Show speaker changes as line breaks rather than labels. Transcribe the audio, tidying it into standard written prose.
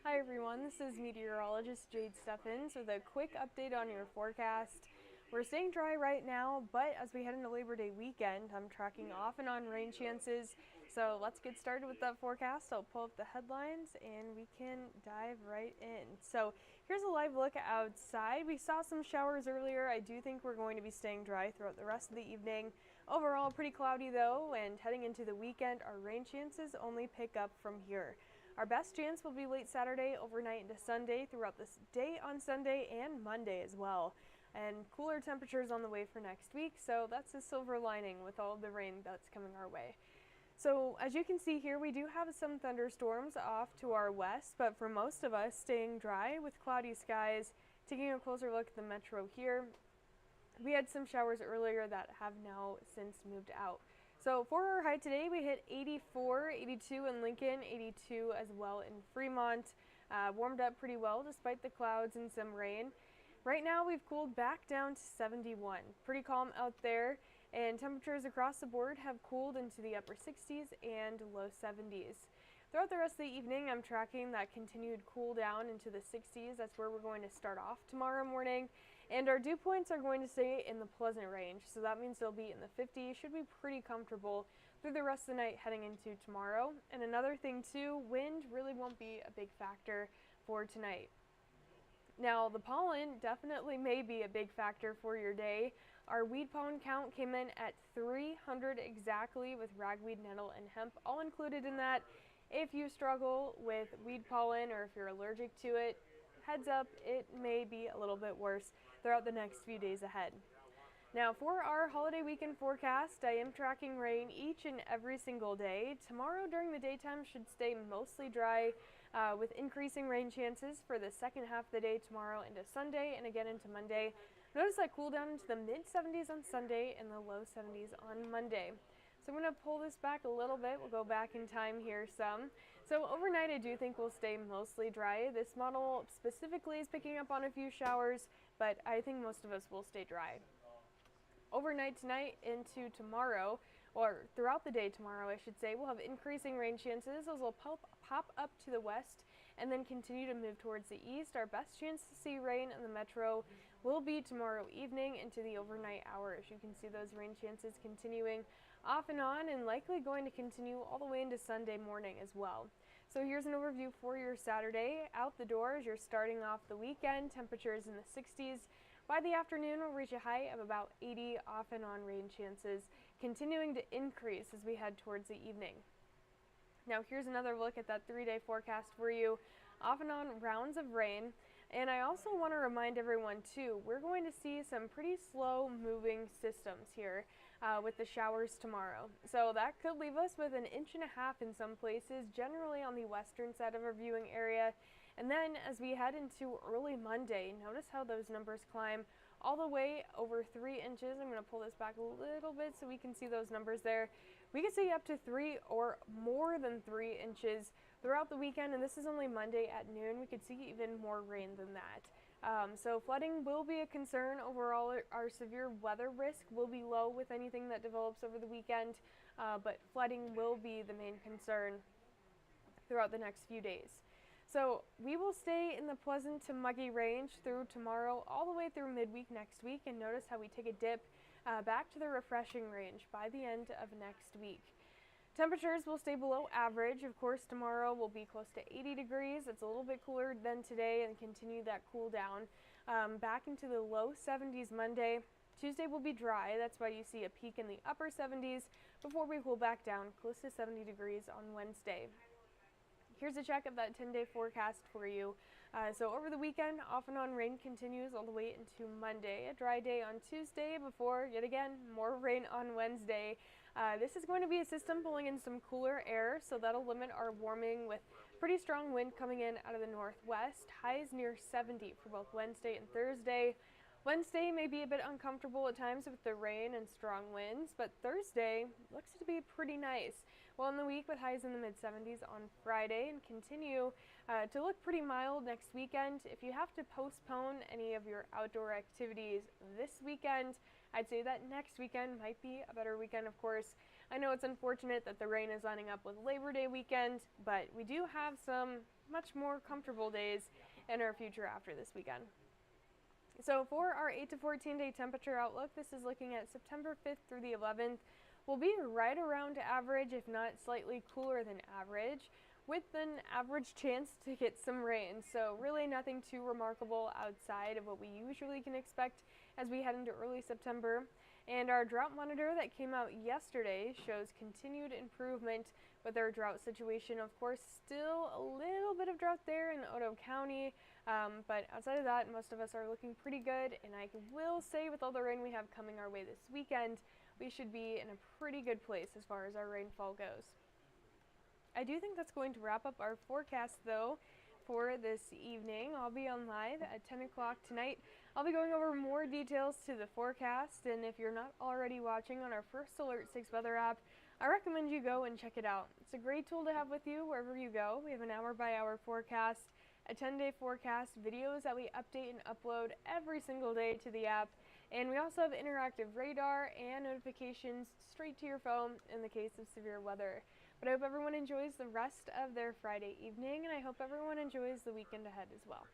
Hi everyone, this is Meteorologist Jade Steffens with a quick update on your forecast. We're staying dry right now, but as we head into Labor Day weekend, I'm tracking off and on rain chances. So let's get started with that forecast. I'll pull up the headlines and we can dive right in. So here's a live look outside. We saw some showers earlier. I do think we're going to be staying dry throughout the rest of the evening. Overall, pretty cloudy though, and heading into the weekend, our rain chances only pick up from here. Our best chance will be late Saturday, overnight into Sunday, throughout this day on Sunday and Monday as well. And cooler temperatures on the way for next week, so that's a silver lining with all of the rain that's coming our way. So as you can see here, we do have some thunderstorms off to our west, but for most of us, staying dry with cloudy skies. Taking a closer look at the metro here, we had some showers earlier that have now since moved out. So for our high today, we hit 84, 82 in Lincoln, 82 as well in Fremont. Warmed up pretty well despite the clouds and some rain. Right now we've cooled back down to 71. Pretty calm out there, and temperatures across the board have cooled into the upper 60s and low 70s. Throughout the rest of the evening, I'm tracking that continued cool down into the 60s. That's where we're going to start off tomorrow morning. And our dew points are going to stay in the pleasant range. So that means they'll be in the 50s. Should be pretty comfortable through the rest of the night heading into tomorrow. And another thing too, wind really won't be a big factor for tonight. Now, the pollen definitely may be a big factor for your day. Our weed pollen count came in at 300 exactly, with ragweed, nettle, and hemp all included in that. If you struggle with weed pollen or if you're allergic to it, heads up, it may be a little bit worse throughout the next few days ahead. Now for our holiday weekend forecast, I am tracking rain each and every single day. Tomorrow during the daytime should stay mostly dry with increasing rain chances for the second half of the day tomorrow into Sunday and again into Monday. Notice that cool down into the mid 70s on Sunday and the low 70s on Monday. So I'm going to pull this back a little bit. We'll go back in time here some. So overnight I do think we'll stay mostly dry. This model specifically is picking up on a few showers, but I think most of us will stay dry. Overnight tonight into tomorrow, or throughout the day tomorrow I should say, we'll have increasing rain chances. Those will pop up to the west and then continue to move towards the east. Our best chance to see rain in the metro will be tomorrow evening into the overnight hours. You can see those rain chances continuing off and on and likely going to continue all the way into Sunday morning as well. So here's an overview for your Saturday. Out the door as you're starting off the weekend, temperatures in the 60s. By the afternoon, we'll reach a high of about 80 off and on rain chances, continuing to increase as we head towards the evening. Now here's another look at that 3-day forecast for you. Off and on rounds of rain. And I also want to remind everyone too, we're going to see some pretty slow moving systems here with the showers tomorrow. So that could leave us with 1.5 inches in some places, generally on the western side of our viewing area. And then as we head into early Monday, notice how those numbers climb all the way over 3 inches. I'm going to pull this back a little bit so we can see those numbers there. We could see up to 3 or more than 3 inches throughout the weekend, and this is only Monday at noon. We could see even more rain than that. So flooding will be a concern. Overall, our severe weather risk will be low with anything that develops over the weekend, but flooding will be the main concern throughout the next few days. So we will stay in the pleasant to muggy range through tomorrow all the way through midweek next week, and notice how we take a dip back to the refreshing range by the end of next week. Temperatures will stay below average. Of course, tomorrow will be close to 80 degrees. It's a little bit cooler than today and continue that cool down. Back into the low 70s Monday. Tuesday will be dry. That's why you see a peak in the upper 70s before we cool back down close to 70 degrees on Wednesday. Here's a check of that 10-day forecast for you. So over the weekend, off and on rain continues all the way into Monday. A dry day on Tuesday before, yet again, more rain on Wednesday. This is going to be a system pulling in some cooler air, so that'll limit our warming with pretty strong wind coming in out of the northwest. Highs near 70 for both Wednesday and Thursday. Wednesday may be a bit uncomfortable at times with the rain and strong winds, but Thursday looks to be pretty nice. Well, in the week with highs in the mid-70s on Friday and continue to look pretty mild next weekend. If you have to postpone any of your outdoor activities this weekend, I'd say that next weekend might be a better weekend, of course. I know it's unfortunate that the rain is lining up with Labor Day weekend, but we do have some much more comfortable days in our future after this weekend. So for our 8 to 14 day temperature outlook, this is looking at September 5th through the 11th. We'll be right around average, if not slightly cooler than average, with an average chance to get some rain. So really nothing too remarkable outside of what we usually can expect as we head into early September. And our drought monitor that came out yesterday shows continued improvement with our drought situation. Of course, still a little bit of drought there in Otoe County, but outside of that, most of us are looking pretty good. And I will say, with all the rain we have coming our way this weekend, we should be in a pretty good place as far as our rainfall goes. I do think that's going to wrap up our forecast, though, for this evening. I'll be on live at 10 o'clock tonight. I'll be going over more details to the forecast, and if you're not already watching on our first Alert 6 weather app, I recommend you go and check it out. It's a great tool to have with you wherever you go. We have an hour-by-hour forecast, a 10-day forecast, videos that we update and upload every single day to the app, and we also have interactive radar and notifications straight to your phone in the case of severe weather. But I hope everyone enjoys the rest of their Friday evening, and I hope everyone enjoys the weekend ahead as well.